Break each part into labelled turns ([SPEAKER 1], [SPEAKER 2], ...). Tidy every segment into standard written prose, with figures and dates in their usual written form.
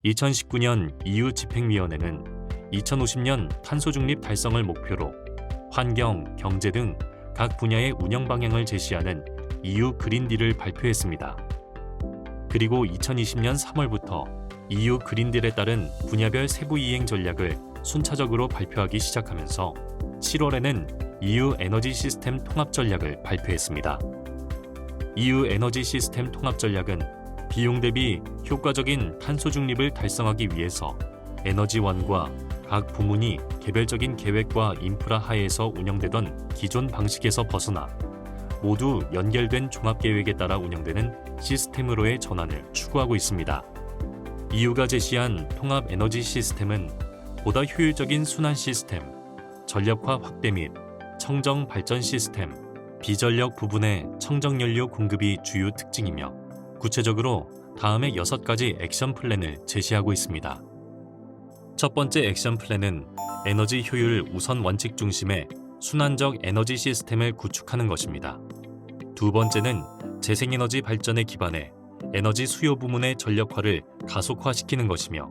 [SPEAKER 1] 2019년 EU 집행위원회는 2050년 탄소 중립 달성을 목표로 환경, 경제 등 각 분야의 운영 방향을 제시하는 EU 그린딜을 발표했습니다. 그리고 2020년 3월부터 EU 그린딜에 따른 분야별 세부 이행 전략을 순차적으로 발표하기 시작하면서 7월에는 EU 에너지 시스템 통합 전략을 발표했습니다. EU 에너지 시스템 통합 전략은 비용 대비 효과적인 탄소 중립을 달성하기 위해서 에너지원과 각 부문이 개별적인 계획과 인프라 하에서 운영되던 기존 방식에서 벗어나 모두 연결된 종합계획에 따라 운영되는 시스템으로의 전환을 추구하고 있습니다. EU가 제시한 통합 에너지 시스템은 보다 효율적인 순환 시스템, 전력화 확대 및 청정 발전 시스템, 비전력 부분의 청정연료 공급이 주요 특징이며 구체적으로 다음의 6가지 액션 플랜을 제시하고 있습니다. 첫 번째 액션 플랜은 에너지 효율 우선 원칙 중심의 순환적 에너지 시스템을 구축하는 것입니다. 두 번째는 재생에너지 발전에 기반해 에너지 수요 부문의 전력화를 가속화시키는 것이며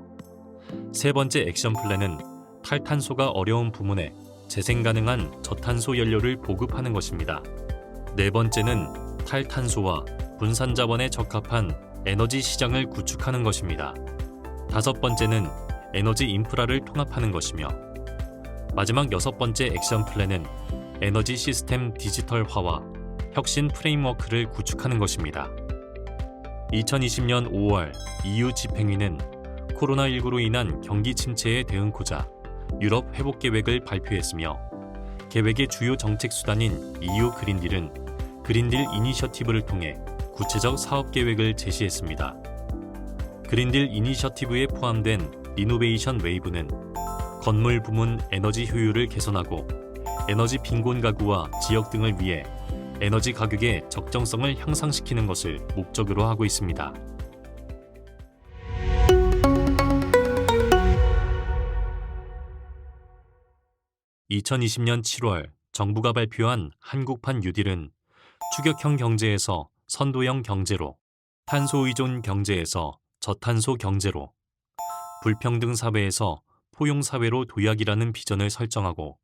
[SPEAKER 1] 세 번째 액션 플랜은 탈탄소가 어려운 부문에 재생 가능한 저탄소 연료를 보급하는 것입니다. 네 번째는 탈탄소와 분산 자원에 적합한 에너지 시장을 구축하는 것입니다. 다섯 번째는 에너지 인프라를 통합하는 것이며 마지막 6번째 액션 플랜은 에너지 시스템 디지털화와 혁신 프레임워크를 구축하는 것입니다. 2020년 5월 EU 집행위는 코로나19로 인한 경기 침체에 대응코자 유럽 회복 계획을 발표했으며 계획의 주요 정책 수단인 EU 그린딜은 그린딜 이니셔티브를 통해 구체적 사업 계획을 제시했습니다. 그린딜 이니셔티브에 포함된 리노베이션 웨이브는 건물 부문 에너지 효율을 개선하고 에너지 빈곤 가구와 지역 등을 위해 에너지 가격의 적정성을 향상시키는 것을 목적으로 하고 있습니다. (2020년 7월) 정부가 발표한 한국판 뉴딜은 추격형 경제에서 선도형 경제로, 탄소 의존 경제에서 저탄소 경제로, 불평등 사회에서 포용 사회로 도약이라는 비전을 설정하고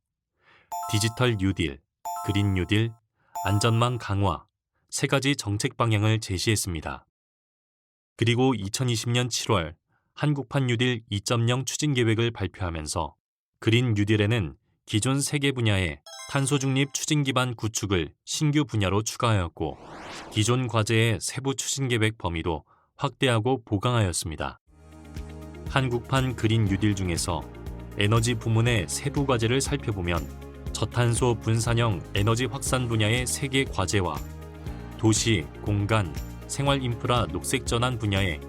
[SPEAKER 1] 디지털 뉴딜, 그린 뉴딜, 안전망 강화 3가지 정책 방향을 제시했습니다. 그리고 2020년 7월 한국판 뉴딜 2.0 추진 계획을 발표하면서 그린 뉴딜에는 기존 3개 분야의 탄소 중립 추진 기반 구축을 신규 분야로 추가하였고 기존 과제의 세부 추진 계획 범위도 확대하고 보강하였습니다. 한국판 그린 뉴딜 중에서 에너지 부문의 세부 과제를 살펴보면 저탄소 분산형 에너지 확산 분야의 3개 과제와 도시, 공간, 생활 인프라 녹색 전환 분야의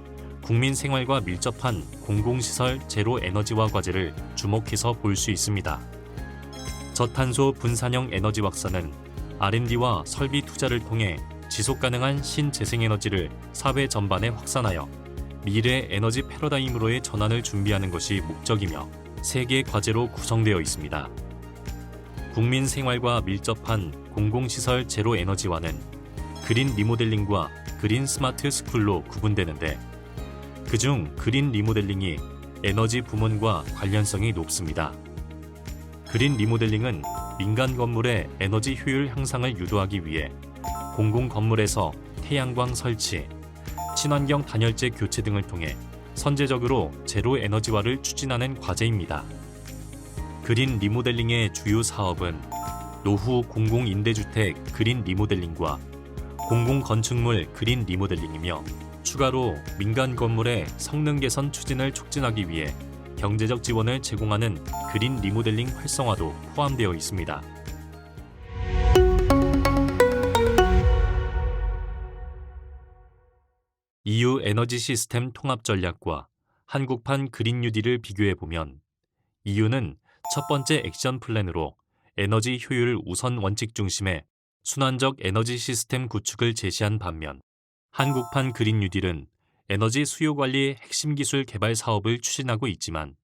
[SPEAKER 1] 국민 생활과 밀접한 공공시설 제로 에너지화 과제를 주목해서 볼 수 있습니다. 저탄소 분산형 에너지 확산은 R&D와 설비 투자를 통해 지속가능한 신재생에너지를 사회 전반에 확산하여 미래 에너지 패러다임으로의 전환을 준비하는 것이 목적이며 3개 과제로 구성되어 있습니다. 국민 생활과 밀접한 공공시설 제로 에너지화는 그린 리모델링과 그린 스마트 스쿨로 구분되는데 그중 그린 리모델링이 에너지 부문과 관련성이 높습니다. 그린 리모델링은 민간 건물의 에너지 효율 향상을 유도하기 위해 공공 건물에서 태양광 설치, 친환경 단열재 교체 등을 통해 선제적으로 제로 에너지화를 추진하는 과제입니다. 그린 리모델링의 주요 사업은 노후 공공임대주택 그린 리모델링과 공공건축물 그린 리모델링이며 추가로 민간 건물의 성능 개선 추진을 촉진하기 위해 경제적 지원을 제공하는 그린 리모델링 활성화도 포함되어 있습니다. EU 에너지 시스템 통합 전략과 한국판 그린 뉴딜을 비교해보면 EU는 첫 번째 액션 플랜으로 에너지 효율 우선 원칙 중심의 순환적 에너지 시스템 구축을 제시한 반면 한국판 그린 뉴딜은 에너지 수요 관리 핵심 기술 개발 사업을 추진하고 있지만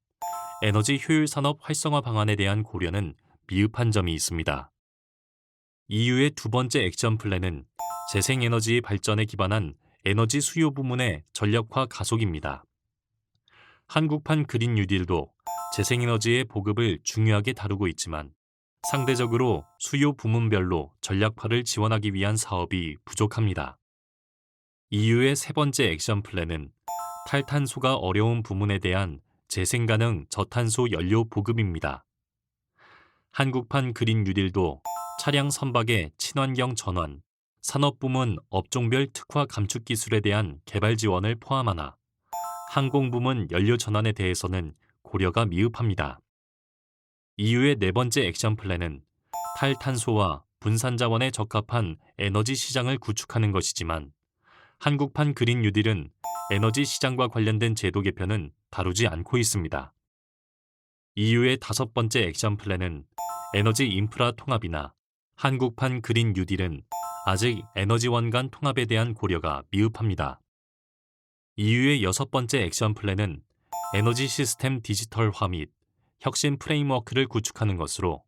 [SPEAKER 1] 에너지 효율 산업 활성화 방안에 대한 고려는 미흡한 점이 있습니다. EU의 두 번째 액션 플랜은 재생에너지 발전에 기반한 에너지 수요 부문의 전력화 가속입니다. 한국판 그린 뉴딜도 재생에너지의 보급을 중요하게 다루고 있지만 상대적으로 수요 부문별로 전략화를 지원하기 위한 사업이 부족합니다. EU의 세 번째 액션 플랜은 탈탄소가 어려운 부문에 대한 재생 가능 저탄소 연료 보급입니다. 한국판 그린 뉴딜도 차량 선박의 친환경 전환, 산업 부문 업종별 특화 감축 기술에 대한 개발 지원을 포함하나 항공 부문 연료 전환에 대해서는 고려가 미흡합니다. EU의 네 번째 액션 플랜은 탈탄소와 분산 자원에 적합한 에너지 시장을 구축하는 것이지만 한국판 그린 뉴딜은 에너지 시장과 관련된 제도 개편은 다루지 않고 있습니다. EU의 다섯 번째 액션 플랜은 에너지 인프라 통합이나 한국판 그린 뉴딜은 아직 에너지원 간 통합에 대한 고려가 미흡합니다. EU의 여섯 번째 액션 플랜은 에너지 시스템 디지털화 및 혁신 프레임워크를 구축하는 것으로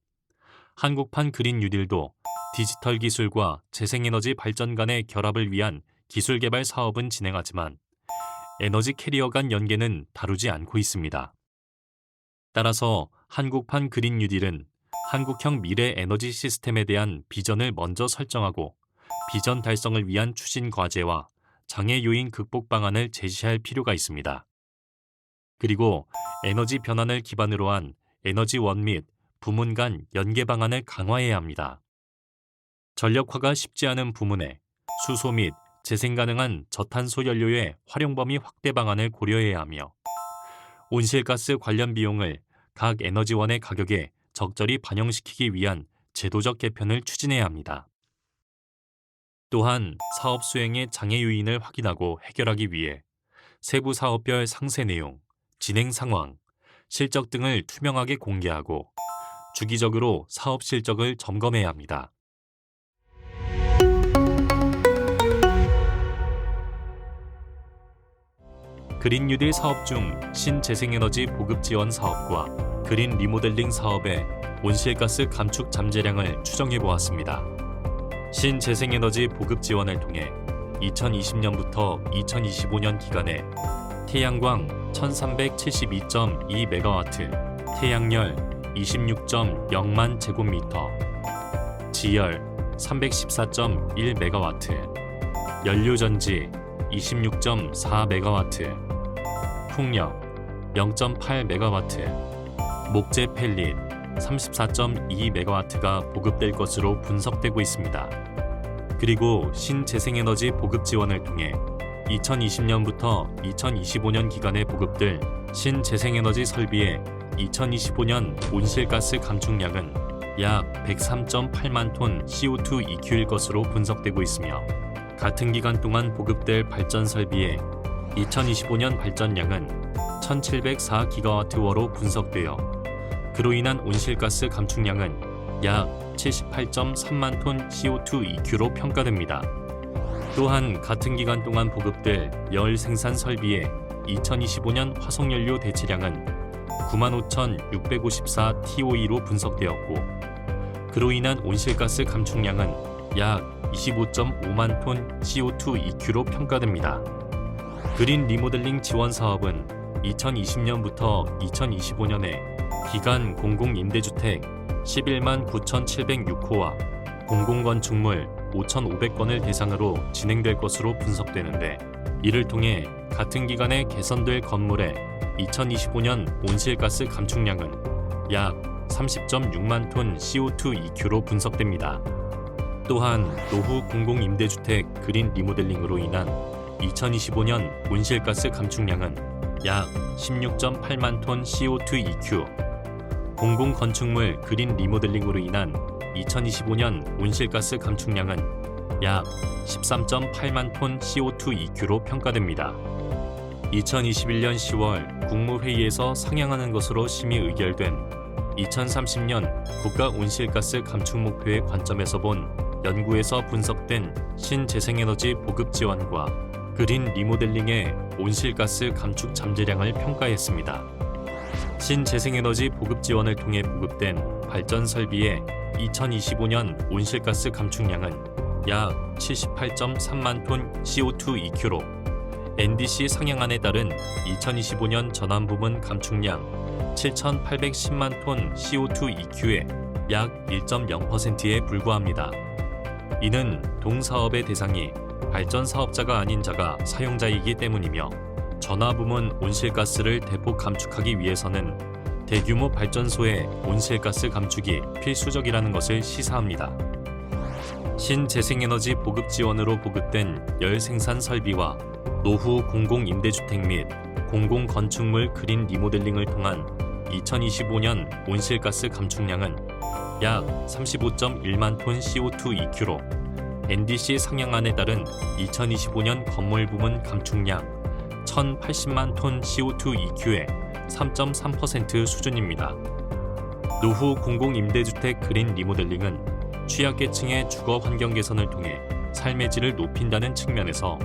[SPEAKER 1] 한국판 그린 뉴딜도 디지털 기술과 재생에너지 발전 간의 결합을 위한 기술 개발 사업은 진행하지만 에너지 캐리어 간 연계는 다루지 않고 있습니다. 따라서 한국판 그린 뉴딜은 한국형 미래 에너지 시스템에 대한 비전을 먼저 설정하고 비전 달성을 위한 추진 과제와 장애 요인 극복 방안을 제시할 필요가 있습니다. 그리고 에너지 변환을 기반으로 한 에너지원 및 부문 간 연계 방안을 강화해야 합니다. 전력화가 쉽지 않은 부문에 수소 및 재생 가능한 저탄소 연료의 활용 범위 확대 방안을 고려해야 하며 온실가스 관련 비용을 각 에너지원의 가격에 적절히 반영시키기 위한 제도적 개편을 추진해야 합니다. 또한 사업 수행의 장애 요인을 확인하고 해결하기 위해 세부 사업별 상세 내용, 진행 상황, 실적 등을 투명하게 공개하고 주기적으로 사업 실적을 점검해야 합니다. 그린 뉴딜 사업 중 신재생에너지 보급 지원 사업과 그린 리모델링 사업의 온실가스 감축 잠재량을 추정해 보았습니다. 신재생에너지 보급 지원을 통해 2020년부터 2025년 기간에 태양광 1372.2MW, 태양열 26.0만 제곱미터, 지열 314.1MW, 연료전지 26.4MW, 풍력 0.8MW, 목재 펠릿 34.2MW가 보급될 것으로 분석되고 있습니다. 그리고 신재생에너지 보급 지원을 통해 2020년부터 2025년 기간에 보급될 신재생에너지 설비의 2025년 온실가스 감축량은 약 103.8만 톤 CO2 EQ일 것으로 분석되고 있으며 같은 기간 동안 보급될 발전 설비의 2025년 발전량은 1704GWh로 분석되어 그로 인한 온실가스 감축량은 약 78.3만 톤 CO2 EQ로 평가됩니다. 또한 같은 기간 동안 보급될 열 생산 설비의 2025년 화석연료 대체량은 95,654 TOE로 분석되었고 그로 인한 온실가스 감축량은 약 25.5만 톤 CO2 EQ로 평가됩니다. 그린 리모델링 지원 사업은 2020년부터 2025년에 기간 공공임대주택 11만 9,706호와 공공건축물 5,500건을 대상으로 진행될 것으로 분석되는데 이를 통해 같은 기간에 개선될 건물의 2025년 온실가스 감축량은 약 30.6만 톤 CO2 EQ로 분석됩니다. 또한 노후 공공임대주택 그린 리모델링으로 인한 2025년 온실가스 감축량은 약 16.8만 톤 CO2 EQ, 공공건축물 그린 리모델링으로 인한 2025년 온실가스 감축량은 약 13.8만 톤 CO2 EQ로 평가됩니다. 2021년 10월 국무회의에서 상향하는 것으로 심의 의결된 2030년 국가 온실가스 감축 목표의 관점에서 본 연구에서 분석된 신재생에너지 보급 지원과 그린 리모델링의 온실가스 감축 잠재량을 평가했습니다. 신재생에너지 보급 지원을 통해 보급된 발전 설비의 2025년 온실가스 감축량은 약 78.3만 톤 CO2 EQ로 NDC 상향안에 따른 2025년 전환 부문 감축량 7,810만 톤 CO2 EQ의 약 1.0%에 불과합니다. 이는 동사업의 대상이 발전 사업자가 아닌 자가 사용자이기 때문이며 전화 부문 온실가스를 대폭 감축하기 위해서는 대규모 발전소의 온실가스 감축이 필수적이라는 것을 시사합니다. 신재생에너지 보급 지원으로 보급된 열 생산 설비와 노후 공공임대주택 및 공공건축물 그린 리모델링을 통한 2025년 온실가스 감축량은 약 35.1만 톤 CO2 EQ로 NDC 상향안에 따른 2025년 건물 부문 감축량 1,080만 톤 CO2 EQ의 3.3% 수준입니다. 노후 공공임대주택 그린 리모델링은 취약계층의 주거 환경 개선을 통해 삶의 질을 높인다는 측면에서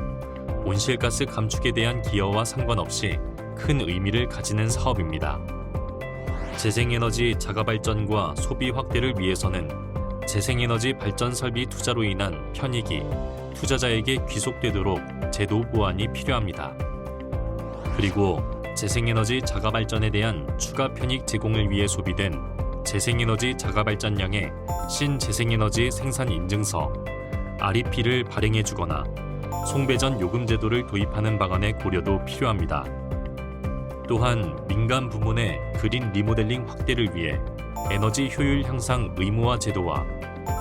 [SPEAKER 1] 온실가스 감축에 대한 기여와 상관없이 큰 의미를 가지는 사업입니다. 재생에너지 자가발전과 소비 확대를 위해서는 재생에너지 발전 설비 투자로 인한 편익이 투자자에게 귀속되도록 제도 보완이 필요합니다. 그리고 재생에너지 자가발전에 대한 추가 편익 제공을 위해 소비된 재생에너지 자가발전량의 신재생에너지 생산 인증서 REP를 발행해주거나 송배전 요금 제도를 도입하는 방안의 고려도 필요합니다. 또한 민간 부문의 그린 리모델링 확대를 위해 에너지 효율 향상 의무화 제도와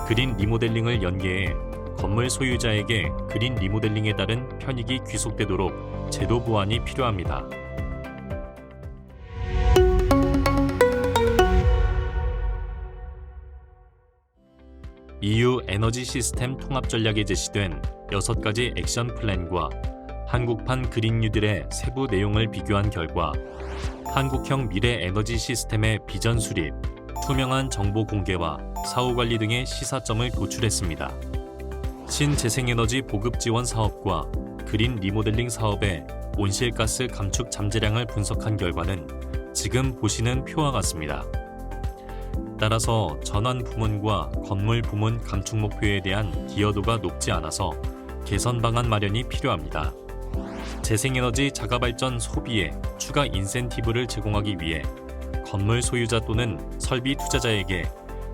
[SPEAKER 1] 그린 리모델링을 연계해 건물 소유자에게 그린 리모델링에 따른 편익이 귀속되도록 제도 보완이 필요합니다. EU 에너지 시스템 통합 전략에 제시된 6가지 액션 플랜과 한국판 그린 뉴딜의 세부 내용을 비교한 결과 한국형 미래 에너지 시스템의 비전 수립, 투명한 정보 공개와 사후 관리 등의 시사점을 도출했습니다. 신재생에너지 보급 지원 사업과 그린 리모델링 사업의 온실가스 감축 잠재량을 분석한 결과는 지금 보시는 표와 같습니다. 따라서 전환 부문과 건물 부문 감축 목표에 대한 기여도가 높지 않아서 개선 방안 마련이 필요합니다. 재생에너지 자가발전 소비에 추가 인센티브를 제공하기 위해 건물 소유자 또는 설비 투자자에게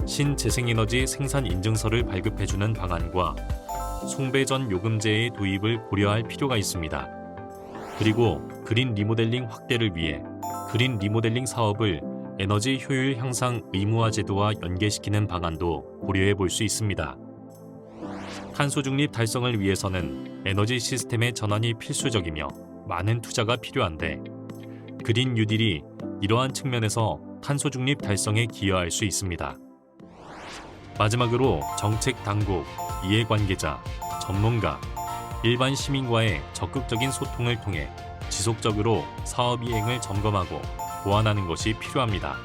[SPEAKER 1] 신재생에너지 생산 인증서를 발급해주는 방안과 송배전 요금제의 도입을 고려할 필요가 있습니다. 그리고 그린 리모델링 확대를 위해 그린 리모델링 사업을 에너지 효율 향상 의무화 제도와 연계시키는 방안도 고려해 볼 수 있습니다. 탄소 중립 달성을 위해서는 에너지 시스템의 전환이 필수적이며 많은 투자가 필요한데 그린 뉴딜이 이러한 측면에서 탄소 중립 달성에 기여할 수 있습니다. 마지막으로 정책 당국, 이해관계자, 전문가, 일반 시민과의 적극적인 소통을 통해 지속적으로 사업 이행을 점검하고 보완하는 것이 필요합니다.